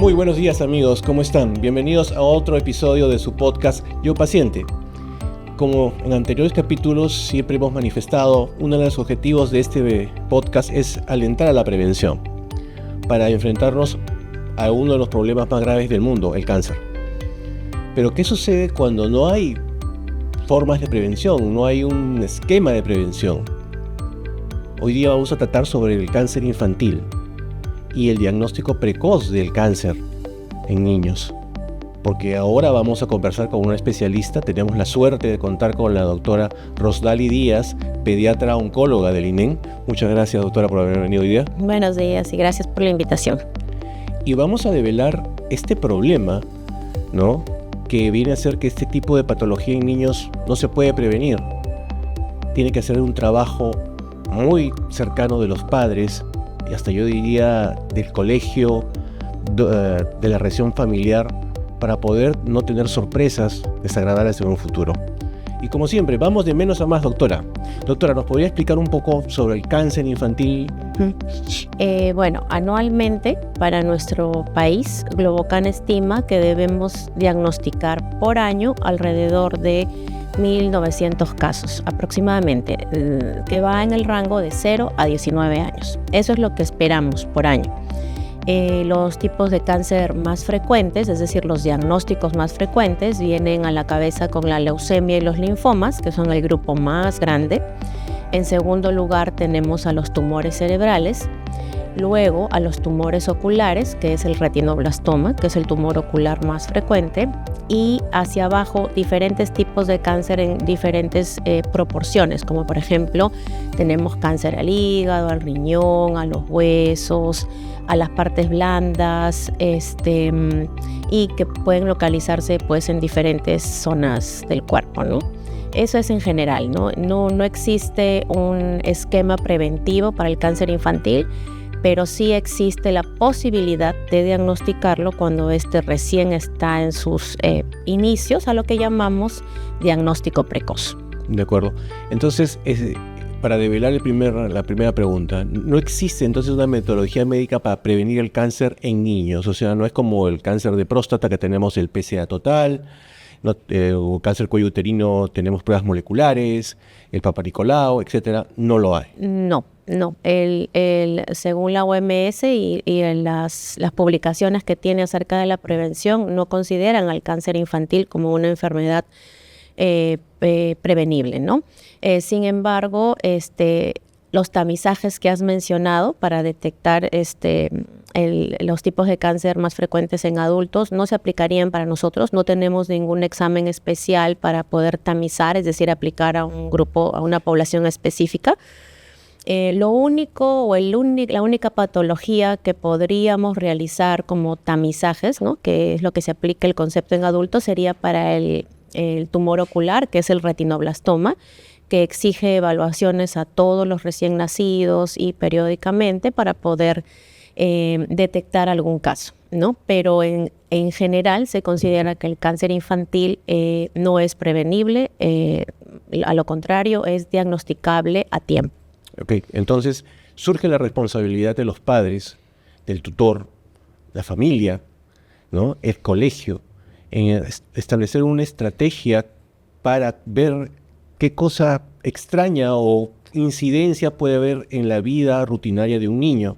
Muy buenos días amigos, ¿cómo están? Bienvenidos a otro episodio de su podcast Yo Paciente. Como en anteriores capítulos siempre hemos manifestado, uno de los objetivos de este podcast es alentar a la prevención para enfrentarnos a uno de los problemas más graves del mundo, el cáncer. Pero ¿qué sucede cuando no hay formas de prevención, no hay un esquema de prevención? Hoy día vamos a tratar sobre el cáncer infantil y el diagnóstico precoz del cáncer en niños. Porque ahora vamos a conversar con una especialista. Tenemos la suerte de contar con la doctora Rosdali Díaz, pediatra oncóloga del INEN. Muchas gracias, doctora, por haber venido hoy día. Buenos días y gracias por la invitación. Y vamos a develar este problema, ¿no?, que viene a ser que este tipo de patología en niños no se puede prevenir. Tiene que hacer un trabajo muy cercano de los padres, y hasta yo diría del colegio, de la región familiar, para poder no tener sorpresas desagradables en un futuro. Y como siempre, vamos de menos a más, doctora. Doctora, ¿nos podría explicar un poco sobre el cáncer infantil? Bueno, anualmente para nuestro país, Globocan estima que debemos diagnosticar por año alrededor de 1.900 casos aproximadamente, que va en el rango de 0 a 19 años. Eso es lo que esperamos por año. Los tipos de cáncer más frecuentes, es decir, los diagnósticos más frecuentes, vienen a la cabeza con la leucemia y los linfomas, que son el grupo más grande. En segundo lugar tenemos a los tumores cerebrales, luego a los tumores oculares, que es el retinoblastoma, que es el tumor ocular más frecuente, y hacia abajo diferentes tipos de cáncer en diferentes proporciones, como por ejemplo tenemos cáncer al hígado, al riñón, a los huesos, a las partes blandas, y que pueden localizarse pues en diferentes zonas del cuerpo, ¿no? Eso es en general, ¿no? No existe un esquema preventivo para el cáncer infantil, pero sí existe la posibilidad de diagnosticarlo cuando recién está en sus inicios, a lo que llamamos diagnóstico precoz. De acuerdo. Entonces, para develar la primera pregunta, ¿no existe entonces una metodología médica para prevenir el cáncer en niños? O sea, no es como el cáncer de próstata, que tenemos el PSA total, o cáncer cuello uterino, tenemos pruebas moleculares, el Papa Nicolau, etcétera. No lo hay. No. Según la OMS y las publicaciones que tiene acerca de la prevención, no consideran al cáncer infantil como una enfermedad prevenible, ¿no? Sin embargo, los tamizajes que has mencionado para detectar los tipos de cáncer más frecuentes en adultos no se aplicarían para nosotros. No tenemos ningún examen especial para poder tamizar, es decir, aplicar a un grupo, a una población específica. La única patología que podríamos realizar como tamizajes, ¿no?, que es lo que se aplica el concepto en adultos, sería para el tumor ocular, que es el retinoblastoma, que exige evaluaciones a todos los recién nacidos y periódicamente para poder detectar algún caso, ¿no? Pero en general se considera que el cáncer infantil no es prevenible, a lo contrario, es diagnosticable a tiempo. Ok, entonces surge la responsabilidad de los padres, del tutor, la familia, ¿no?, el colegio, en establecer una estrategia para ver qué cosa extraña o incidencia puede haber en la vida rutinaria de un niño.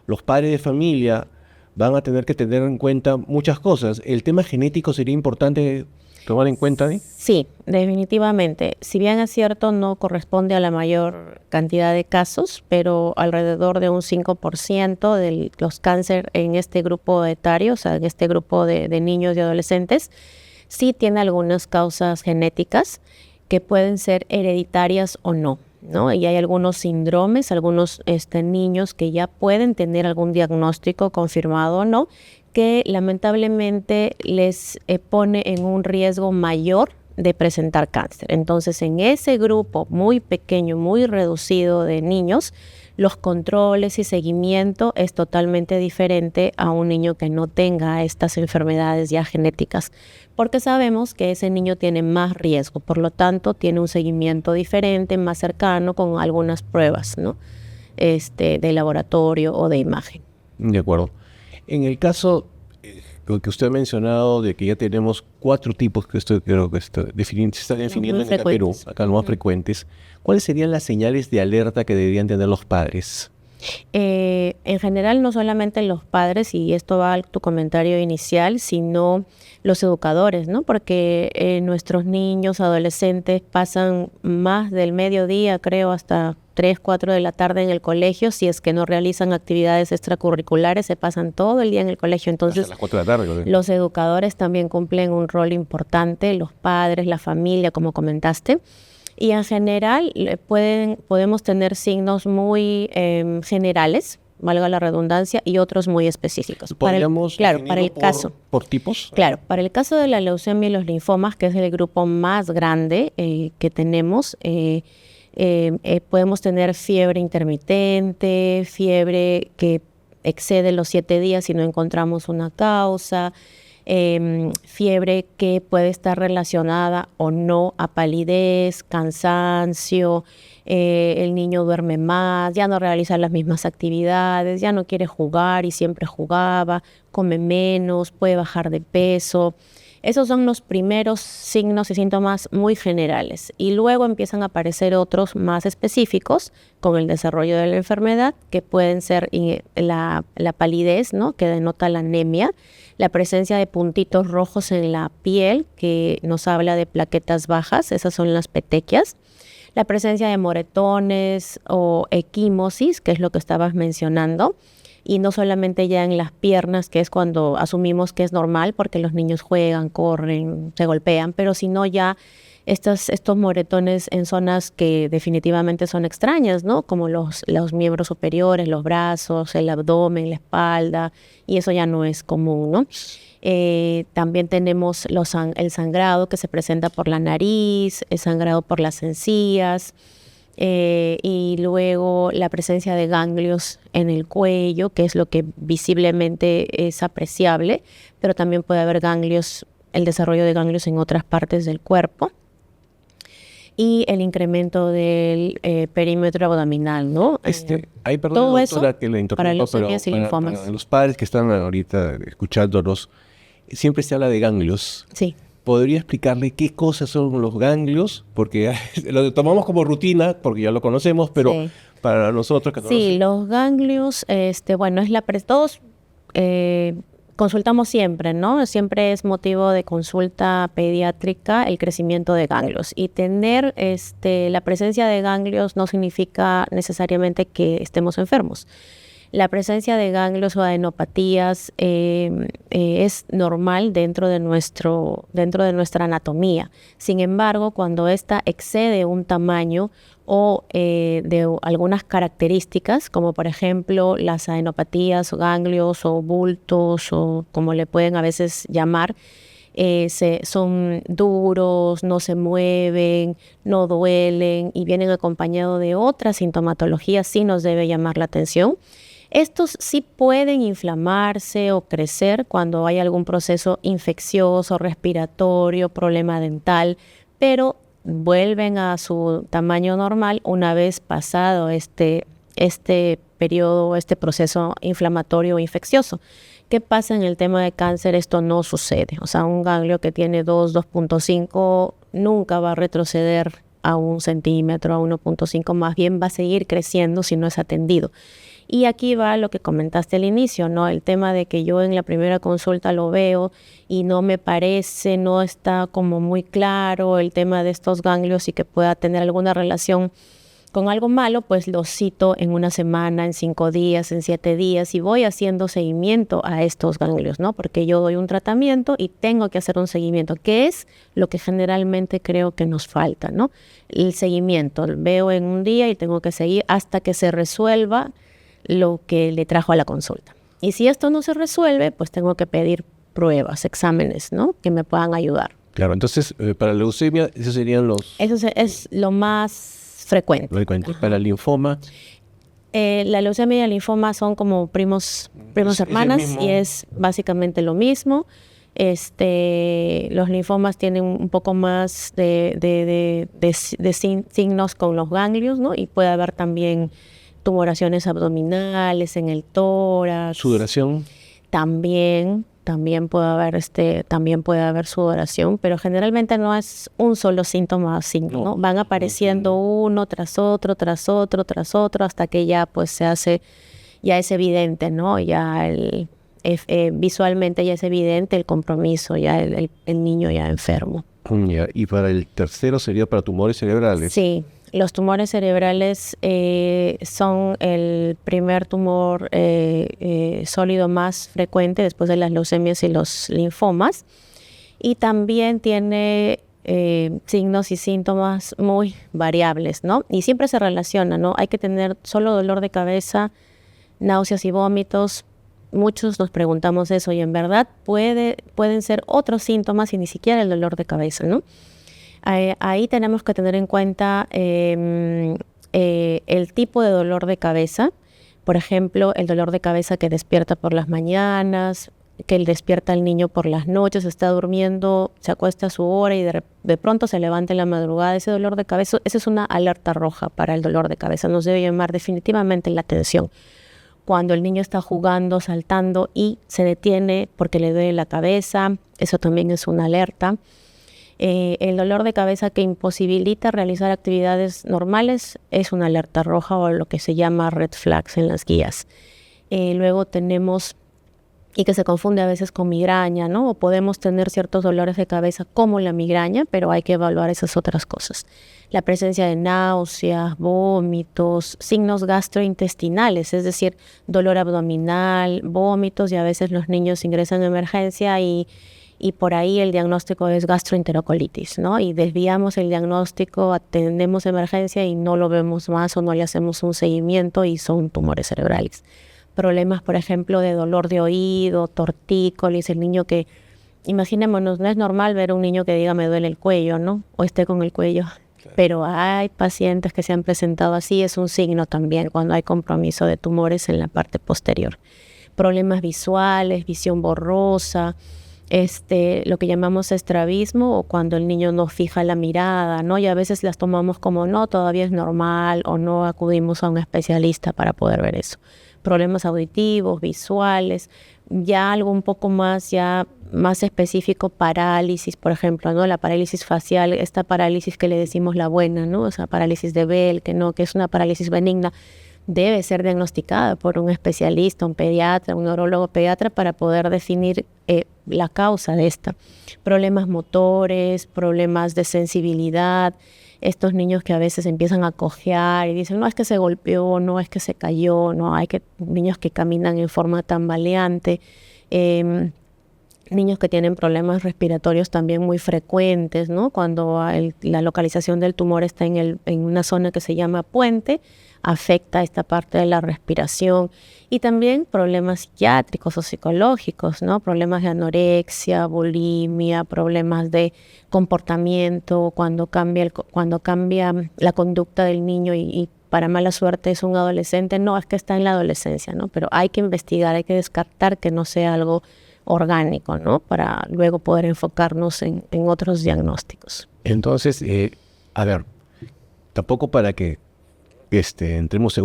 Los padres de familia van a tener que tener en cuenta muchas cosas. ¿El tema genético sería importante tomar en cuenta, ¿eh? Sí, definitivamente. Si bien es cierto, no corresponde a la mayor cantidad de casos, pero alrededor de un 5% de los cánceres en este grupo etario, o sea, en este grupo de niños y adolescentes, sí tiene algunas causas genéticas que pueden ser hereditarias o no, ¿no? Y hay algunos síndromes, algunos niños que ya pueden tener algún diagnóstico confirmado o no, que lamentablemente les pone en un riesgo mayor de presentar cáncer. Entonces, en ese grupo muy pequeño, muy reducido de niños, los controles y seguimiento es totalmente diferente a un niño que no tenga estas enfermedades ya genéticas, porque sabemos que ese niño tiene más riesgo, por lo tanto tiene un seguimiento diferente, más cercano, con algunas pruebas, ¿no?, de laboratorio o de imagen. De acuerdo. En el caso lo que usted ha mencionado de que ya tenemos 4 tipos que esto creo que se está definiendo en el Perú, acá los más frecuentes. ¿Cuáles serían las señales de alerta que deberían tener los padres? En general, no solamente los padres, y esto va a tu comentario inicial, sino los educadores, ¿no? Porque nuestros niños, adolescentes pasan más del mediodía, creo, hasta 3, 4 de la tarde en el colegio. Si es que no realizan actividades extracurriculares, se pasan todo el día en el colegio. Entonces, hasta las 4 de la tarde. Los educadores también cumplen un rol importante, los padres, la familia, como comentaste. Y en general podemos tener signos muy generales, valga la redundancia, y otros muy específicos. ¿Podríamos por tipos? Claro, para el caso de la leucemia y los linfomas, que es el grupo más grande que tenemos, podemos tener fiebre intermitente, fiebre que excede los 7 días si no encontramos una causa, fiebre que puede estar relacionada o no a palidez, cansancio, el niño duerme más, ya no realiza las mismas actividades, ya no quiere jugar y siempre jugaba, come menos, puede bajar de peso. Esos son los primeros signos y síntomas muy generales. Y luego empiezan a aparecer otros más específicos con el desarrollo de la enfermedad, que pueden ser la palidez, ¿no?, que denota la anemia, la presencia de puntitos rojos en la piel, que nos habla de plaquetas bajas, esas son las petequias, la presencia de moretones o equimosis, que es lo que estabas mencionando, y no solamente ya en las piernas, que es cuando asumimos que es normal porque los niños juegan, corren, se golpean, pero sino ya estos moretones en zonas que definitivamente son extrañas, ¿no? Como los miembros superiores, los brazos, el abdomen, la espalda, y eso ya no es común, ¿no? También tenemos el sangrado que se presenta por la nariz, el sangrado por las encías, y luego la presencia de ganglios en el cuello, que es lo que visiblemente es apreciable, pero también puede haber el desarrollo de ganglios en otras partes del cuerpo. Y el incremento del perímetro abdominal, ¿no? Perdón, todo doctora, eso que le para leucemias y linfomas. Para los padres que están ahorita escuchándonos, siempre se habla de ganglios. Sí. ¿Podría explicarle qué cosas son los ganglios? Porque lo tomamos como rutina, porque ya lo conocemos, pero sí, para nosotros que no los ganglios, todos consultamos siempre, ¿no? Siempre es motivo de consulta pediátrica el crecimiento de ganglios. Y tener la presencia de ganglios no significa necesariamente que estemos enfermos. La presencia de ganglios o adenopatías es normal dentro de nuestra anatomía. Sin embargo, cuando esta excede un tamaño o de algunas características, como por ejemplo las adenopatías o ganglios o bultos o como le pueden a veces llamar, son duros, no se mueven, no duelen y vienen acompañados de otra sintomatología, sí nos debe llamar la atención. Estos sí pueden inflamarse o crecer cuando hay algún proceso infeccioso, respiratorio, problema dental, pero vuelven a su tamaño normal una vez pasado este periodo, este proceso inflamatorio o infeccioso. ¿Qué pasa en el tema de cáncer? Esto no sucede. O sea, un ganglio que tiene 2.5 nunca va a retroceder a 1 centímetro, a 1.5, más bien va a seguir creciendo si no es atendido. Y aquí va lo que comentaste al inicio, ¿no? El tema de que yo en la primera consulta lo veo y no me parece, no está como muy claro el tema de estos ganglios y que pueda tener alguna relación con algo malo, pues lo cito en 1 semana, en 5 días, en 7 días y voy haciendo seguimiento a estos ganglios, ¿no? Porque yo doy un tratamiento y tengo que hacer un seguimiento, que es lo que generalmente creo que nos falta, ¿no? El seguimiento, veo en un día y tengo que seguir hasta que se resuelva lo que le trajo a la consulta. Y si esto no se resuelve, pues tengo que pedir pruebas, exámenes, ¿no?, que me puedan ayudar. Claro, entonces para la leucemia, esos serían los... Eso es lo más frecuente. Para el linfoma... la leucemia y el linfoma son como primos hermanas y es básicamente lo mismo. Los linfomas tienen un poco más de signos con los ganglios, ¿no? Y puede haber también tumoraciones abdominales, en el tórax. ¿Sudoración? También también puede haber sudoración, pero generalmente no es un solo síntoma así, ¿no? Van apareciendo uno tras otro, hasta que ya pues ya es evidente, ¿no? Visualmente ya es evidente el compromiso, ya el niño ya enfermo. Y para el tercero sería para tumores cerebrales. Sí, los tumores cerebrales son el primer tumor sólido más frecuente después de las leucemias y los linfomas. Y también tiene signos y síntomas muy variables, ¿no? Y siempre se relaciona, ¿no? Hay que tener solo dolor de cabeza, náuseas y vómitos. Muchos nos preguntamos eso y en verdad pueden ser otros síntomas y ni siquiera el dolor de cabeza, ¿no? Ahí tenemos que tener en cuenta el tipo de dolor de cabeza. Por ejemplo, el dolor de cabeza que despierta por las mañanas, que despierta al niño por las noches, está durmiendo, se acuesta a su hora y de pronto se levanta en la madrugada. Ese dolor de cabeza, esa es una alerta roja para el dolor de cabeza. Nos debe llamar definitivamente la atención. Cuando el niño está jugando, saltando y se detiene porque le duele la cabeza, eso también es una alerta. El dolor de cabeza que imposibilita realizar actividades normales es una alerta roja o lo que se llama red flags en las guías. Luego tenemos, y que se confunde a veces con migraña, ¿no? O podemos tener ciertos dolores de cabeza como la migraña, pero hay que evaluar esas otras cosas. La presencia de náuseas, vómitos, signos gastrointestinales, es decir, dolor abdominal, vómitos, y a veces los niños ingresan a emergencia y por ahí el diagnóstico es gastroenterocolitis, ¿no? Y desviamos el diagnóstico, atendemos emergencia y no lo vemos más o no le hacemos un seguimiento y son tumores cerebrales. Problemas, por ejemplo, de dolor de oído, tortícolis, el niño que, imaginémonos, no es normal ver a un niño que diga me duele el cuello, ¿no? O esté con el cuello. Claro. Pero hay pacientes que se han presentado así, es un signo también cuando hay compromiso de tumores en la parte posterior. Problemas visuales, visión borrosa, lo que llamamos estrabismo o cuando el niño no fija la mirada, ¿no? Y a veces las tomamos como no, todavía es normal o no acudimos a un especialista para poder ver eso. Problemas auditivos, visuales, ya algo un poco más específico, parálisis, por ejemplo, ¿no? La parálisis facial, esta parálisis que le decimos la buena, ¿no? O sea, parálisis de Bell, que es una parálisis benigna, debe ser diagnosticada por un especialista, un pediatra, un neurólogo pediatra para poder definir la causa de esta. Problemas motores, problemas de sensibilidad, estos niños que a veces empiezan a cojear y dicen, no es que se golpeó, no es que se cayó, niños que caminan en forma tambaleante, niños que tienen problemas respiratorios también muy frecuentes, ¿no? Cuando la localización del tumor está en una zona que se llama puente, afecta esta parte de la respiración y también problemas psiquiátricos o psicológicos, ¿no? Problemas de anorexia, bulimia, problemas de comportamiento, cuando cambia la conducta del niño y para mala suerte es un adolescente, no, es que está en la adolescencia, ¿no? Pero hay que investigar, hay que descartar que no sea algo orgánico, ¿no? Para luego poder enfocarnos en otros diagnósticos. Entonces, a ver, tampoco para que entremos en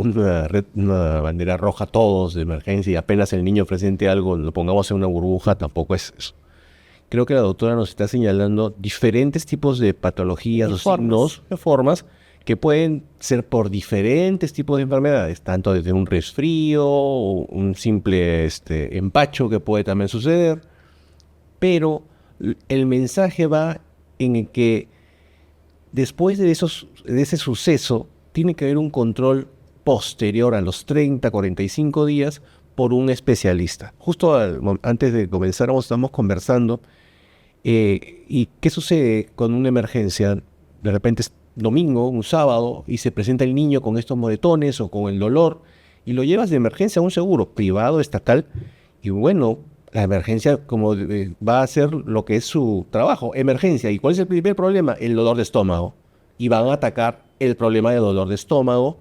una bandera roja todos de emergencia y apenas el niño presente algo, lo pongamos en una burbuja, tampoco es eso. Creo que la doctora nos está señalando diferentes tipos de patologías o signos, de formas, que pueden ser por diferentes tipos de enfermedades, tanto desde un resfrío o un simple empacho que puede también suceder, pero el mensaje va en que después de ese suceso tiene que haber un control posterior a los 30, 45 días por un especialista. Justo antes de comenzar estamos conversando y qué sucede con una emergencia. De repente es domingo, un sábado, y se presenta el niño con estos moretones o con el dolor y lo llevas de emergencia a un seguro privado, estatal, y bueno, la emergencia como va a hacer lo que es su trabajo, emergencia. ¿Y cuál es el primer problema? El dolor de estómago. Y van a atacar el problema de dolor de estómago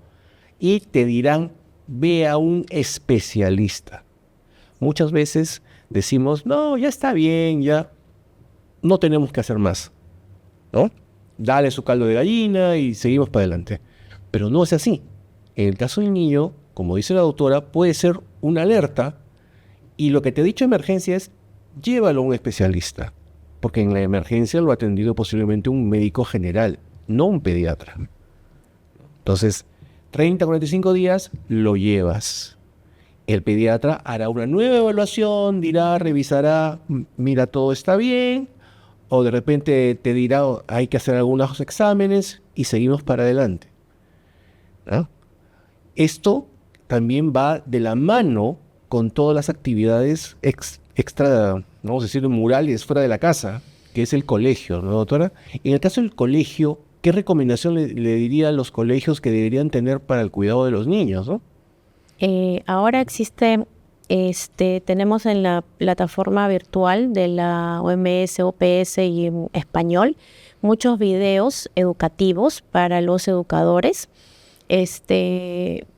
y te dirán, ve a un especialista. Muchas veces decimos, no, ya está bien, ya no tenemos que hacer más, ¿no? Dale su caldo de gallina y seguimos para adelante. Pero no es así. En el caso del niño, como dice la doctora, puede ser una alerta y lo que te he dicho emergencia es, llévalo a un especialista, porque en la emergencia lo ha atendido posiblemente un médico general, no un pediatra. Entonces, 30, 45 días lo llevas. El pediatra hará una nueva evaluación, dirá, revisará, mira, todo está bien, o de repente te dirá, hay que hacer algunos exámenes y seguimos para adelante, ¿no? Esto también va de la mano con todas las actividades extra, vamos a decir, murales fuera de la casa, que es el colegio, ¿no, doctora? En el caso del colegio, ¿qué recomendación le diría a los colegios que deberían tener para el cuidado de los niños, ¿no? Ahora existe, tenemos en la plataforma virtual de la OMS, OPS y en español, muchos videos educativos para los educadores,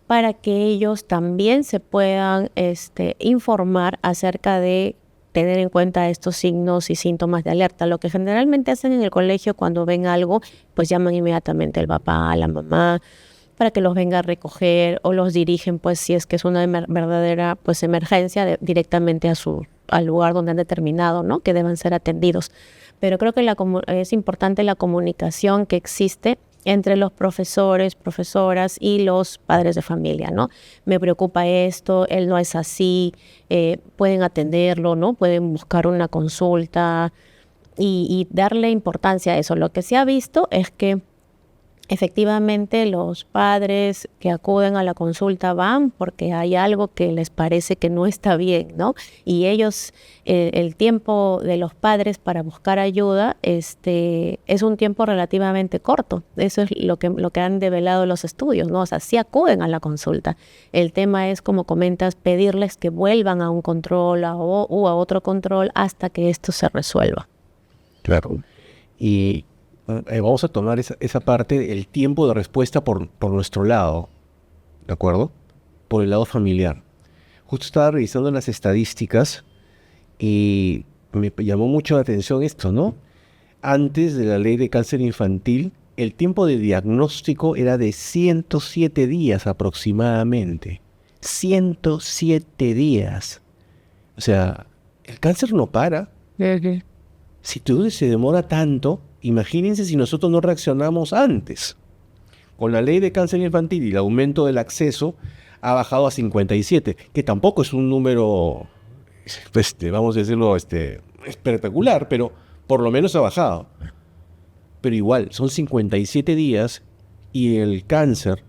para que ellos también se puedan informar acerca de tener en cuenta estos signos y síntomas de alerta. Lo que generalmente hacen en el colegio cuando ven algo, pues llaman inmediatamente al papá, a la mamá, para que los venga a recoger o los dirigen, pues si es que es una verdadera pues emergencia, directamente al lugar donde han determinado, ¿no?, que deben ser atendidos. Pero creo que es importante la comunicación que existe entre los profesores, profesoras y los padres de familia, ¿no? Me preocupa esto, él no es así, pueden atenderlo, ¿no? Pueden buscar una consulta y darle importancia a eso. Lo que se ha visto es que efectivamente los padres que acuden a la consulta van porque hay algo que les parece que no está bien, ¿no? Y ellos, el tiempo de los padres para buscar ayuda es un tiempo relativamente corto. Eso es lo que han develado los estudios, ¿no? O sea, sí acuden a la consulta. El tema es, como comentas, pedirles que vuelvan a un control o a otro control hasta que esto se resuelva. Claro. Y vamos a tomar esa parte, el tiempo de respuesta por nuestro lado, ¿de acuerdo? Por el lado familiar. Justo estaba revisando las estadísticas y me llamó mucho la atención esto, ¿no? Antes de la ley de cáncer infantil, el tiempo de diagnóstico era de 107 días aproximadamente. 107 días. O sea, el cáncer no para. Si todo se demora tanto, imagínense si nosotros no reaccionamos antes. Con la ley de cáncer infantil y el aumento del acceso ha bajado a 57, que tampoco es un número, vamos a decirlo, espectacular, pero por lo menos ha bajado. Pero igual, son 57 días y el cáncer,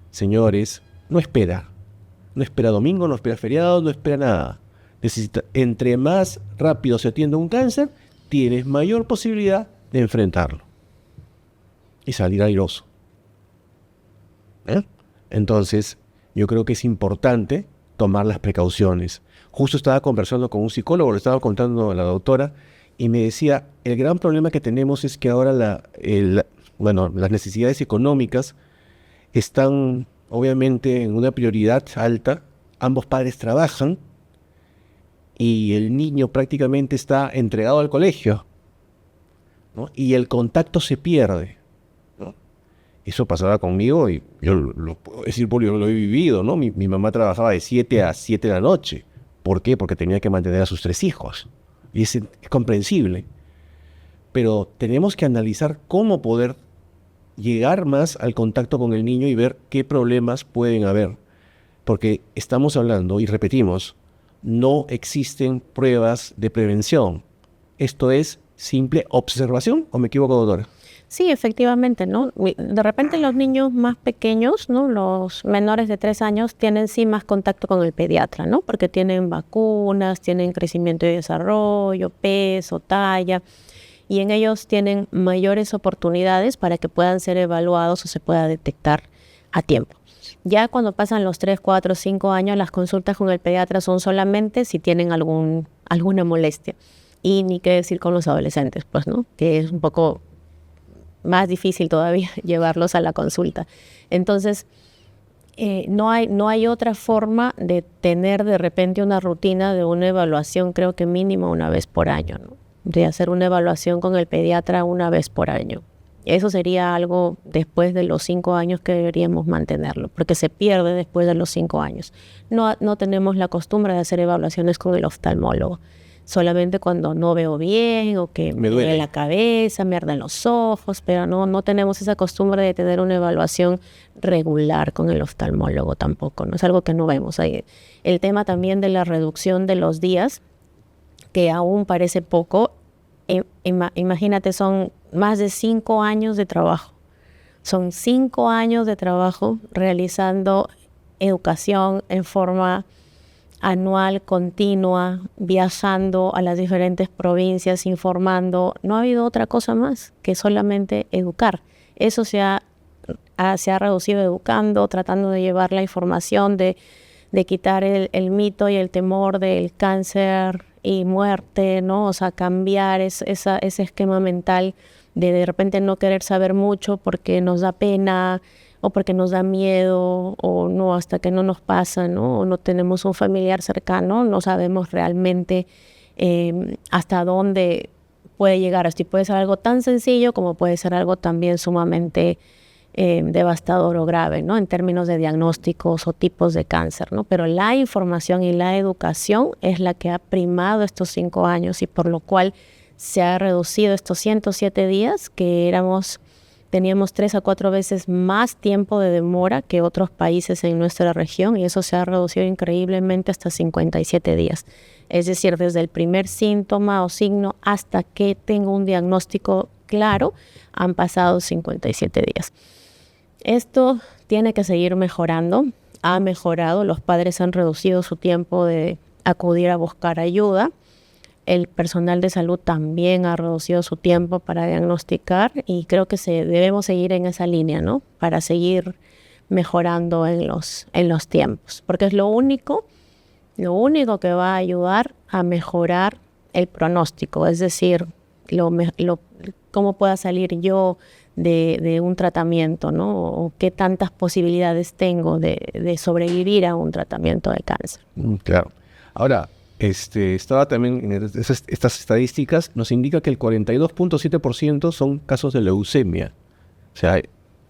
señores, no espera. No espera domingo, no espera feriado, no espera nada. Entre más rápido se atienda un cáncer, tienes mayor posibilidad de enfrentarlo y salir airoso. Entonces, yo creo que es importante tomar las precauciones. Justo estaba conversando con un psicólogo, le estaba contando a la doctora, y me decía, el gran problema que tenemos es que ahora las necesidades económicas están obviamente en una prioridad alta, ambos padres trabajan, y el niño prácticamente está entregado al colegio, ¿no? Y el contacto se pierde, ¿no? Eso pasaba conmigo y yo lo puedo decir porque yo lo he vivido, ¿no? Mi mamá trabajaba de 7 a 7 de la noche. ¿Por qué? Porque tenía que mantener a sus 3 hijos. Y es comprensible. Pero tenemos que analizar cómo poder llegar más al contacto con el niño y ver qué problemas pueden haber. Porque estamos hablando, y repetimos, no existen pruebas de prevención. Esto es simple observación, ¿o me equivoco, doctora? Sí, efectivamente, ¿no? De repente los niños más pequeños, ¿no?, los menores de 3 años, tienen sí más contacto con el pediatra, ¿no? Porque tienen vacunas, tienen crecimiento y desarrollo, peso, talla, y en ellos tienen mayores oportunidades para que puedan ser evaluados o se pueda detectar a tiempo. Ya cuando pasan los 3, 4, 5 años, las consultas con el pediatra son solamente si tienen alguna molestia. Y ni qué decir con los adolescentes, pues, ¿no? Que es un poco más difícil todavía llevarlos a la consulta. Entonces, no hay otra forma de tener de repente una rutina de una evaluación, creo que mínimo una vez por año, ¿no? De hacer una evaluación con el pediatra una vez por año. Eso sería algo después de los 5 años que deberíamos mantenerlo, porque se pierde después de los 5 años. No tenemos la costumbre de hacer evaluaciones con el oftalmólogo. solamente cuando no veo bien o que me duele la cabeza, me arden los ojos, pero no tenemos esa costumbre de tener una evaluación regular con el oftalmólogo tampoco, ¿no? Es algo que no vemos ahí. El tema también de la reducción de los días, que aún parece poco, imagínate, son más de 5 años de trabajo. Son 5 años de trabajo realizando educación en forma anual, continua, viajando a las diferentes provincias, informando. No ha habido otra cosa más que solamente educar. Eso se ha reducido educando, tratando de llevar la información, de quitar el mito y el temor del cáncer y muerte, ¿no? O sea, cambiar ese esquema mental de repente no querer saber mucho porque nos da pena o porque nos da miedo, o no, hasta que no nos pasa, ¿no? O no tenemos un familiar cercano, no sabemos realmente hasta dónde puede llegar. Así puede ser algo tan sencillo como puede ser algo también sumamente devastador o grave, ¿no? En términos de diagnósticos o tipos de cáncer, ¿no? Pero la información y la educación es la que ha primado estos 5 años y por lo cual se ha reducido estos 107 días que teníamos 3 a 4 veces más tiempo de demora que otros países en nuestra región, y eso se ha reducido increíblemente hasta 57 días. Es decir, desde el primer síntoma o signo hasta que tengo un diagnóstico claro, han pasado 57 días. Esto tiene que seguir mejorando. Ha mejorado, los padres han reducido su tiempo de acudir a buscar ayuda. El personal de salud también ha reducido su tiempo para diagnosticar y creo que debemos seguir en esa línea, ¿no? Para seguir mejorando en los tiempos, porque es lo único que va a ayudar a mejorar el pronóstico, es decir, cómo pueda salir yo de un tratamiento, ¿no? O qué tantas posibilidades tengo de sobrevivir a un tratamiento de cáncer. Claro. Ahora, estaba también en estas estadísticas, nos indica que el 42.7% son casos de leucemia. O sea,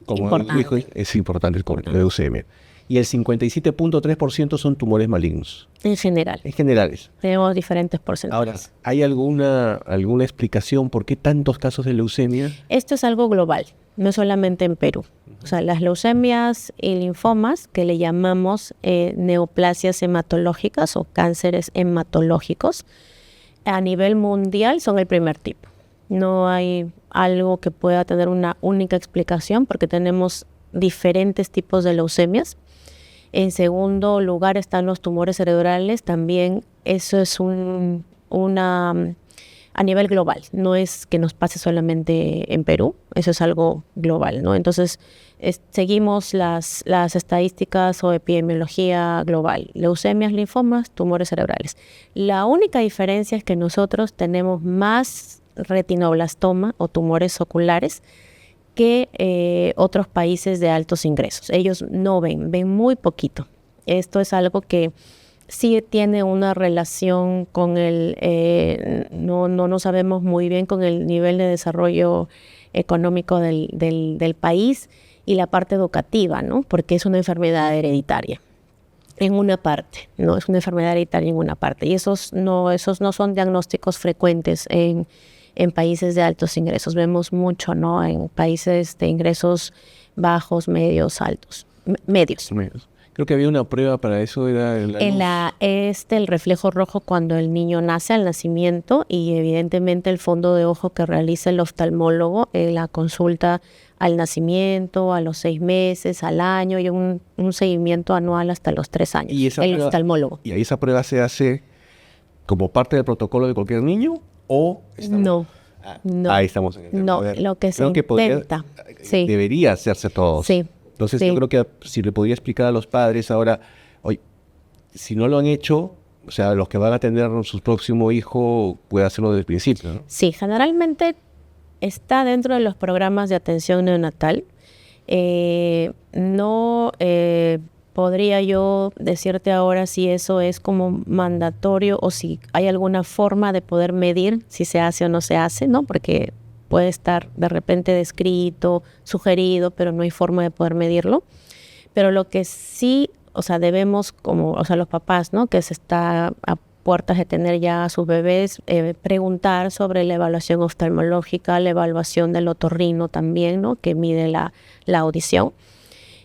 como dijo, es importante la leucemia. Y el 57.3% son tumores malignos. En general. En generales. Tenemos diferentes porcentajes. Ahora, ¿hay alguna explicación por qué tantos casos de leucemia? Esto es algo global, no solamente en Perú. O sea, las leucemias y linfomas, que le llamamos neoplasias hematológicas o cánceres hematológicos, a nivel mundial son el primer tipo. No hay algo que pueda tener una única explicación porque tenemos diferentes tipos de leucemias. En segundo lugar están los tumores cerebrales, también eso es a nivel global, no es que nos pase solamente en Perú, eso es algo global, ¿no? Entonces, seguimos las estadísticas o epidemiología global, leucemias, linfomas, tumores cerebrales. La única diferencia es que nosotros tenemos más retinoblastoma o tumores oculares que otros países de altos ingresos. Ellos no ven muy poquito. Esto es algo que sí tiene una relación con no sabemos muy bien con el nivel de desarrollo económico del país y la parte educativa, ¿no? Porque es una enfermedad hereditaria en una parte, ¿no? Es una enfermedad hereditaria en una parte. Y esos no son diagnósticos frecuentes en países de altos ingresos. Vemos mucho, ¿no? En países de ingresos bajos, medios, altos. Medios. Creo que había una prueba para eso, era el reflejo rojo cuando el niño nace al nacimiento y evidentemente el fondo de ojo que realiza el oftalmólogo en la consulta al nacimiento, a los 6 meses, al año y un seguimiento anual hasta los 3 años. ¿Y el oftalmólogo? ¿Y ahí esa prueba se hace como parte del protocolo de cualquier niño o no? Ahí estamos en el No, lo que se intenta. Sí. Debería hacerse todo. Sí. Entonces yo creo que si le podría explicar a los padres ahora, oye, si no lo han hecho, o sea, los que van a tener su próximo hijo, puede hacerlo desde el principio, ¿no? Sí, generalmente está dentro de los programas de atención neonatal. No podría yo decirte ahora si eso es como mandatorio o si hay alguna forma de poder medir si se hace o no se hace, ¿no? Porque puede estar de repente descrito, sugerido, pero no hay forma de poder medirlo. Pero lo que sí, o sea, debemos los papás, ¿no? Que se está puertas de tener ya a sus bebés, preguntar sobre la evaluación oftalmológica, la evaluación del otorrino también, ¿no? Que mide la audición.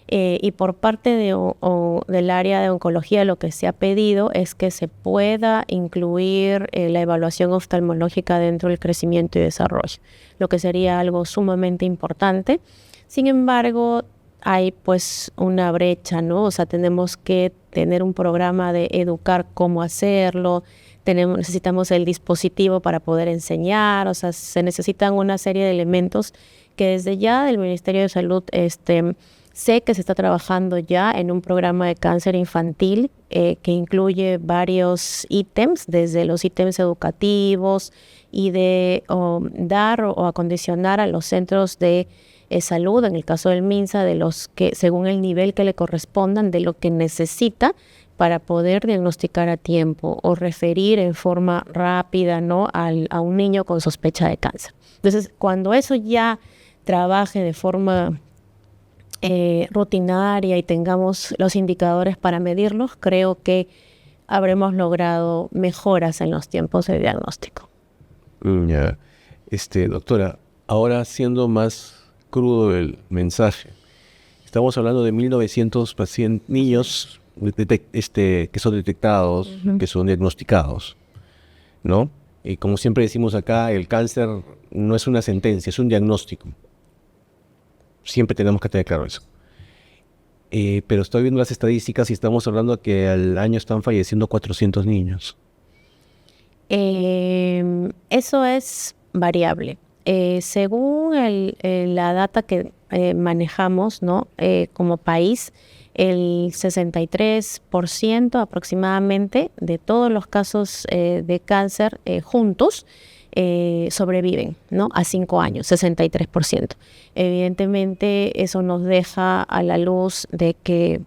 Y por parte del área de oncología, lo que se ha pedido es que se pueda incluir la evaluación oftalmológica dentro del crecimiento y desarrollo, lo que sería algo sumamente importante. Sin embargo, hay pues una brecha, ¿no? O sea, tenemos que tener un programa de educar cómo hacerlo, necesitamos el dispositivo para poder enseñar, o sea, se necesitan una serie de elementos que desde ya del Ministerio de Salud sé que se está trabajando ya en un programa de cáncer infantil que incluye varios ítems, desde los ítems educativos y de dar o acondicionar a los centros de salud, en el caso del MINSA, de los que según el nivel que le correspondan, de lo que necesita para poder diagnosticar a tiempo o referir en forma rápida, ¿no? a un niño con sospecha de cáncer. Entonces, cuando eso ya trabaje de forma rutinaria y tengamos los indicadores para medirlos, creo que habremos logrado mejoras en los tiempos de diagnóstico. Ya. Doctora, ahora siendo más crudo el mensaje, estamos hablando de 1.900 niños que son detectados, que son diagnosticados, ¿no? Y como siempre decimos acá, el cáncer no es una sentencia, es un diagnóstico. Siempre tenemos que tener claro eso. Pero estoy viendo las estadísticas y estamos hablando que al año están falleciendo 400 niños. Eso es variable. Según la data que manejamos, ¿no? Como país, el 63% aproximadamente de todos los casos de cáncer juntos sobreviven, ¿no? A 5 años, 63%. Evidentemente, eso nos deja a la luz de que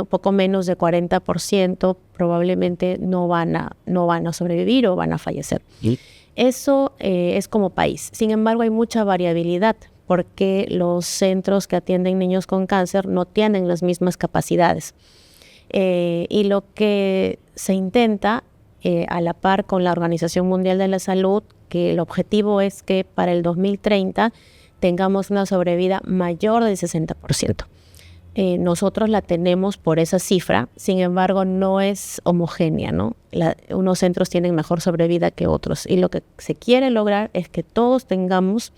poco menos de 40% probablemente no van a sobrevivir o van a fallecer. ¿Sí? Eso es como país. Sin embargo, hay mucha variabilidad porque los centros que atienden niños con cáncer no tienen las mismas capacidades. Y lo que se intenta, a la par con la Organización Mundial de la Salud, que el objetivo es que para el 2030 tengamos una sobrevida mayor del 60%. Nosotros la tenemos por esa cifra, sin embargo no es homogénea, ¿no? Unos centros tienen mejor sobrevida que otros y lo que se quiere lograr es que todos tengamos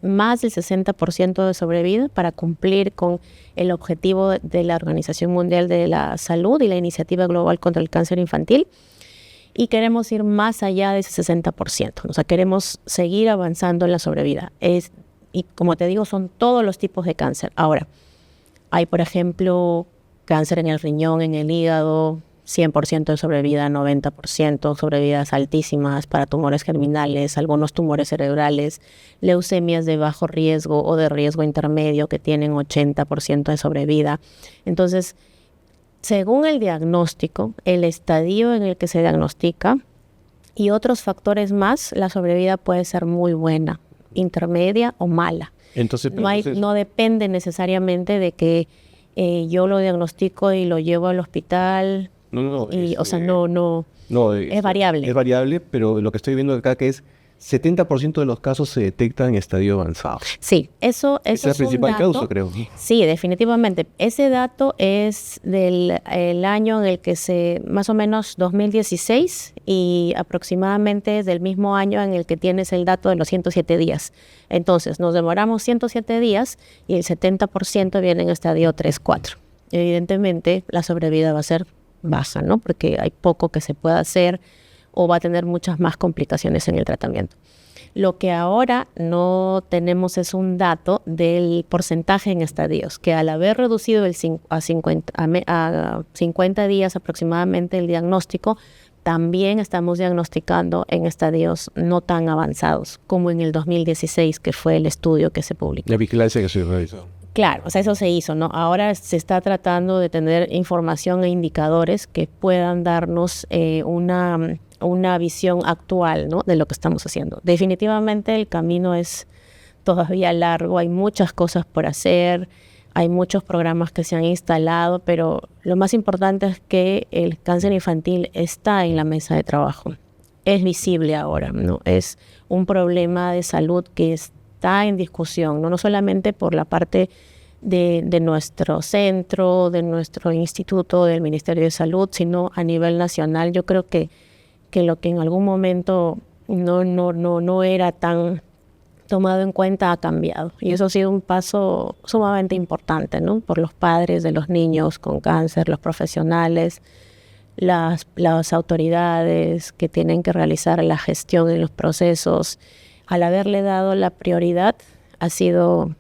más del 60% de sobrevida para cumplir con el objetivo de la Organización Mundial de la Salud y la Iniciativa Global contra el Cáncer Infantil. Y queremos ir más allá de ese 60%. O sea, queremos seguir avanzando en la sobrevida. Y como te digo, son todos los tipos de cáncer. Ahora, hay, por ejemplo, cáncer en el riñón, en el hígado, 100% de sobrevida, 90%, sobrevidas altísimas para tumores germinales, algunos tumores cerebrales, leucemias de bajo riesgo o de riesgo intermedio que tienen 80% de sobrevida. Entonces, según el diagnóstico, el estadio en el que se diagnostica y otros factores más, la sobrevida puede ser muy buena, intermedia o mala. Entonces, no depende necesariamente de que yo lo diagnostico y lo llevo al hospital. No, es variable. Es variable, pero lo que estoy viendo acá que es 70% de los casos se detectan en estadio avanzado. Sí, eso es el principal causa, creo. Sí, definitivamente. Ese dato es del año en el que más o menos 2016 y aproximadamente del mismo año en el que tienes el dato de los 107 días. Entonces, nos demoramos 107 días y el 70% viene en estadio 3-4. Evidentemente, la sobrevida va a ser baja, ¿no? Porque hay poco que se pueda hacer o va a tener muchas más complicaciones en el tratamiento. Lo que ahora no tenemos es un dato del porcentaje en estadios, que al haber reducido a 50 días aproximadamente el diagnóstico, también estamos diagnosticando en estadios no tan avanzados como en el 2016, que fue el estudio que se publicó. La vigilancia que se realizó. Claro, o sea, eso se hizo, ¿no? Ahora se está tratando de tener información e indicadores que puedan darnos una visión actual, ¿no? De lo que estamos haciendo. Definitivamente el camino es todavía largo, hay muchas cosas por hacer, hay muchos programas que se han instalado, pero lo más importante es que el cáncer infantil está en la mesa de trabajo. Es visible ahora, ¿no? Es un problema de salud que está en discusión, no solamente por la parte de nuestro centro, de nuestro instituto, del Ministerio de Salud, sino a nivel nacional. Yo creo que lo que en algún momento no era tan tomado en cuenta ha cambiado. Y eso ha sido un paso sumamente importante, ¿no? Por los padres de los niños con cáncer, los profesionales, las autoridades que tienen que realizar la gestión en los procesos. Al haberle dado la prioridad, ha sido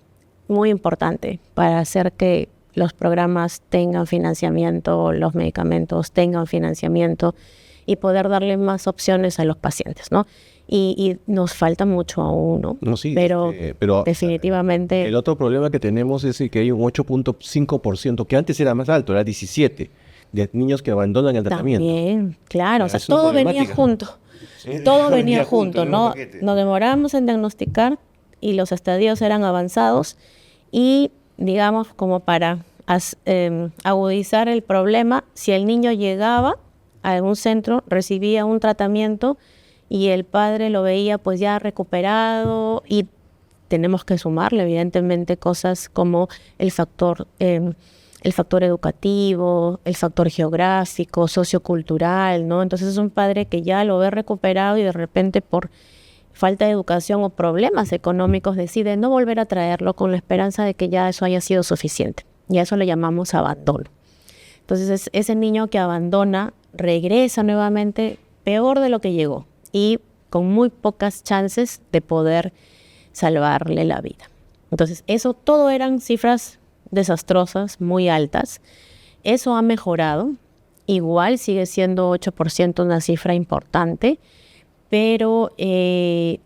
muy importante para hacer que los programas tengan financiamiento, los medicamentos tengan financiamiento y poder darle más opciones a los pacientes, ¿no? Y nos falta mucho aún, ¿no? No, sí, pero definitivamente... El otro problema que tenemos es que hay un 8.5%, que antes era más alto, era 17%, de niños que abandonan el tratamiento. También, claro, o sea, todo venía junto. Sí, todo venía junto, ¿no? Nos demoramos en diagnosticar y los estadios eran avanzados y, digamos, como para agudizar el problema, si el niño llegaba a algún centro, recibía un tratamiento y el padre lo veía pues ya recuperado, y tenemos que sumarle evidentemente cosas como el factor educativo, el factor geográfico, sociocultural, ¿no? Entonces es un padre que ya lo ve recuperado y de repente por falta de educación o problemas económicos decide no volver a traerlo con la esperanza de que ya eso haya sido suficiente. Y a eso le llamamos abandono. Entonces ese niño que abandona regresa nuevamente peor de lo que llegó y con muy pocas chances de poder salvarle la vida. Entonces eso todo eran cifras desastrosas, muy altas. Eso ha mejorado. Igual sigue siendo 8% una cifra importante, pero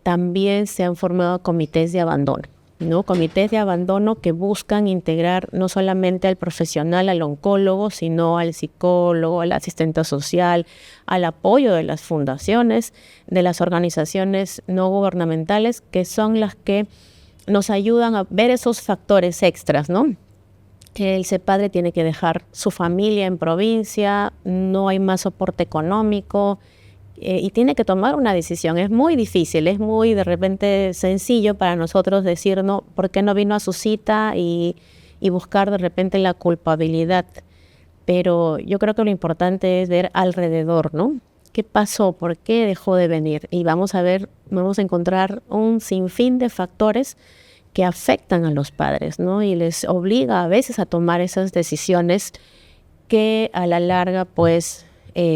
también se han formado comités de abandono, ¿no? Comités de abandono que buscan integrar no solamente al profesional, al oncólogo, sino al psicólogo, al asistente social, al apoyo de las fundaciones, de las organizaciones no gubernamentales, que son las que nos ayudan a ver esos factores extras, ¿no? Que ese padre tiene que dejar su familia en provincia, no hay más soporte económico, y tiene que tomar una decisión. Es muy difícil, es muy de repente sencillo para nosotros decir, no, ¿por qué no vino a su cita? Y buscar de repente la culpabilidad. Pero yo creo que lo importante es ver alrededor, ¿no? ¿Qué pasó? ¿Por qué dejó de venir? Y vamos a encontrar un sinfín de factores que afectan a los padres, ¿no? Y les obliga a veces a tomar esas decisiones que a la larga, pues,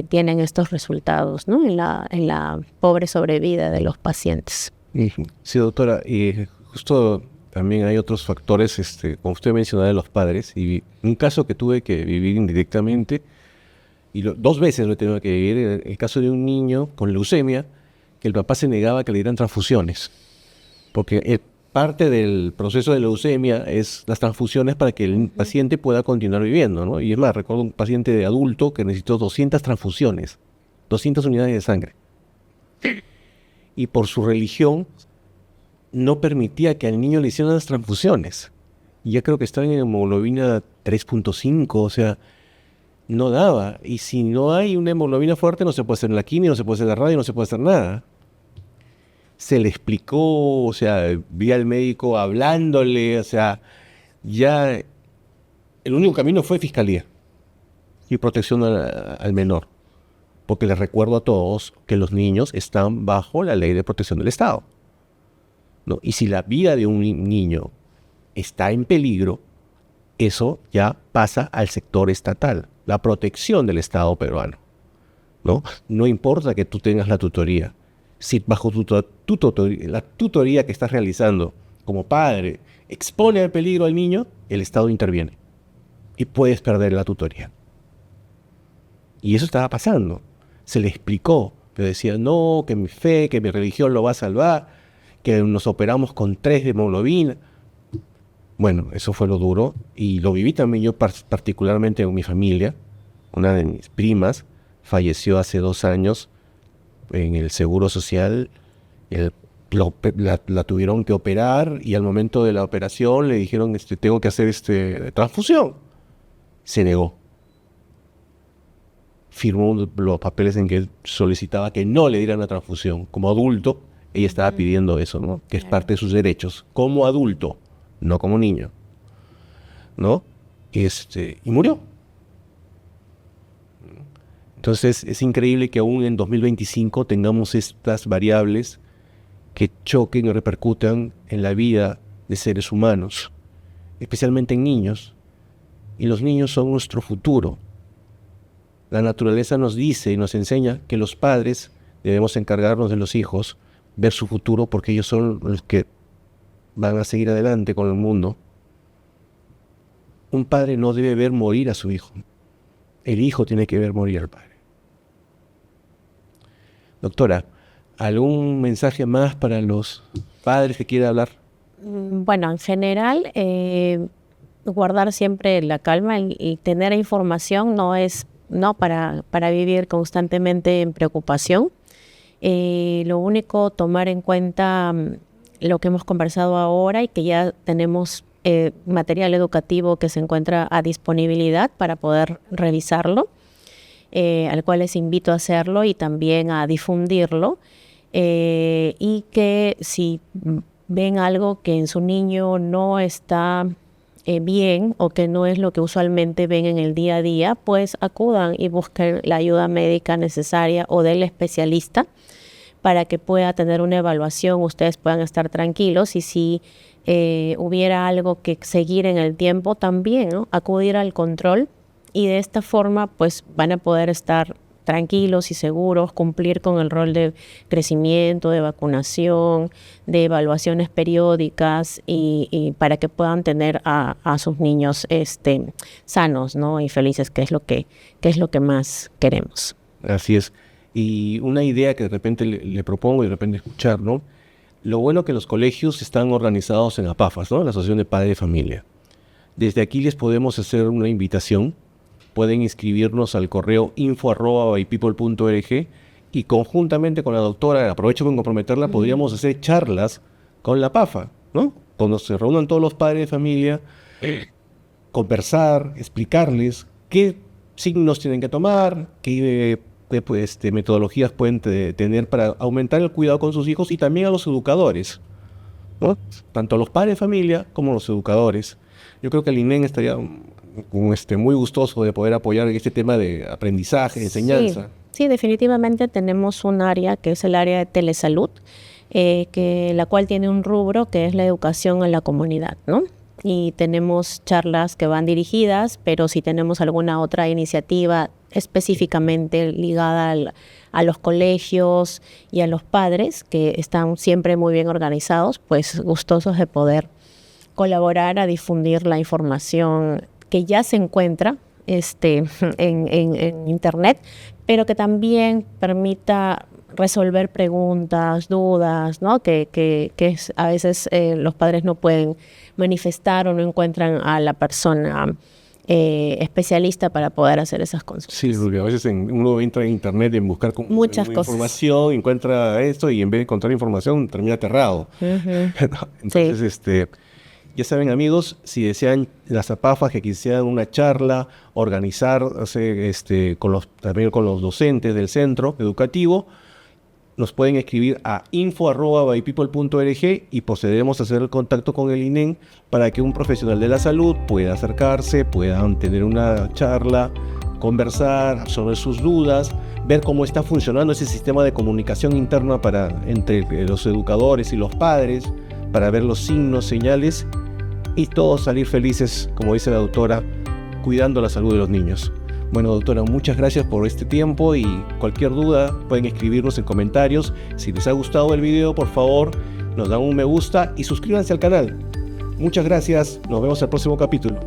tienen estos resultados, ¿no? En la pobre sobrevida de los pacientes. Sí, doctora, y justo también hay otros factores, como usted mencionaba, de los padres, y un caso que tuve que vivir indirectamente, y 2 veces lo he tenido que vivir, el caso de un niño con leucemia, que el papá se negaba a que le dieran transfusiones, porque parte del proceso de leucemia es las transfusiones para que el paciente pueda continuar viviendo, ¿no? Y es más, recuerdo un paciente de adulto que necesitó 200 transfusiones, 200 unidades de sangre. Y por su religión no permitía que al niño le hicieran las transfusiones. Y ya creo que estaba en hemoglobina 3.5, o sea, no daba. Y si no hay una hemoglobina fuerte, no se puede hacer la quimio, no se puede hacer la radio, no se puede hacer nada. Se le explicó, o sea, vi al médico hablándole, o sea, ya el único camino fue fiscalía y protección al menor, porque les recuerdo a todos que los niños están bajo la ley de protección del Estado, ¿no? Y si la vida de un niño está en peligro, eso ya pasa al sector estatal, la protección del Estado peruano, ¿no? No importa que tú tengas la tutoría. Si bajo la tutoría que estás realizando como padre expone al peligro al niño, el Estado interviene y puedes perder la tutoría. Y eso estaba pasando. Se le explicó, pero decía, no, que mi fe, que mi religión lo va a salvar, que nos operamos con 3 de hemoglobina. Bueno, eso fue lo duro y lo viví también yo particularmente en mi familia. Una de mis primas falleció hace 2 años en el Seguro Social, el la tuvieron que operar y al momento de la operación le dijeron, tengo que hacer transfusión. Se negó. Firmó los papeles en que solicitaba que no le dieran la transfusión. Como adulto, ella estaba pidiendo eso, ¿no? Que es parte de sus derechos. Como adulto, no como niño, ¿no? Y murió. Entonces es increíble que aún en 2025 tengamos estas variables que choquen y repercutan en la vida de seres humanos, especialmente en niños. Y los niños son nuestro futuro. La naturaleza nos dice y nos enseña que los padres debemos encargarnos de los hijos, ver su futuro, porque ellos son los que van a seguir adelante con el mundo. Un padre no debe ver morir a su hijo. El hijo tiene que ver morir al padre. Doctora, ¿algún mensaje más para los padres que quiera hablar? Bueno, en general, guardar siempre la calma y tener información no para vivir constantemente en preocupación. Lo único, tomar en cuenta lo que hemos conversado ahora y que ya tenemos material educativo que se encuentra a disponibilidad para poder revisarlo, al cual les invito a hacerlo y también a difundirlo, y que si ven algo que en su niño no está bien o que no es lo que usualmente ven en el día a día, pues acudan y busquen la ayuda médica necesaria o del especialista para que pueda tener una evaluación, ustedes puedan estar tranquilos y si hubiera algo que seguir en el tiempo también, ¿no? Acudir al control y de esta forma pues van a poder estar tranquilos y seguros, cumplir con el rol de crecimiento, de vacunación, de evaluaciones periódicas y para que puedan tener a sus niños sanos, ¿no? Y felices, que es lo que más queremos. Así es. Y una idea que de repente le propongo y de repente escuchar, ¿no? Lo bueno que los colegios están organizados en APAFAS, ¿no? La Asociación de Padres de Familia. Desde aquí les podemos hacer una invitación. Pueden inscribirnos al correo info@bypeople.org y conjuntamente con la doctora, aprovecho para comprometerla, podríamos hacer charlas con la PAFA, ¿no? Cuando se reúnan todos los padres de familia, conversar, explicarles qué signos tienen que tomar, qué metodologías pueden tener para aumentar el cuidado con sus hijos y también a los educadores, ¿no? Tanto a los padres de familia como a los educadores. Yo creo que el INEN estaría muy gustoso de poder apoyar este tema de aprendizaje, de enseñanza. Sí, definitivamente tenemos un área que es el área de telesalud, la cual tiene un rubro que es la educación en la comunidad, ¿no? Y tenemos charlas que van dirigidas, pero si tenemos alguna otra iniciativa específicamente ligada a los colegios y a los padres, que están siempre muy bien organizados, pues gustosos de poder colaborar a difundir la información que ya se encuentra en Internet, pero que también permita resolver preguntas, dudas, ¿no? Que a veces los padres no pueden manifestar o no encuentran a la persona especialista para poder hacer esas consultas. Sí, porque a veces uno entra en Internet en buscar muchas cosas. Información, encuentra esto y en vez de encontrar información termina aterrado. Entonces, sí. Ya saben, amigos, si desean las APAFAS que quisieran una charla, organizarse también con los docentes del centro educativo, nos pueden escribir a info@bypeople.org y procederemos a hacer el contacto con el INEN para que un profesional de la salud pueda acercarse, puedan tener una charla, conversar sobre sus dudas, ver cómo está funcionando ese sistema de comunicación interna entre los educadores y los padres, para ver los signos, señales y todos salir felices, como dice la doctora, cuidando la salud de los niños. Bueno, doctora, muchas gracias por este tiempo y cualquier duda pueden escribirnos en comentarios. Si les ha gustado el video, por favor, nos dan un me gusta y suscríbanse al canal. Muchas gracias, nos vemos en el próximo capítulo.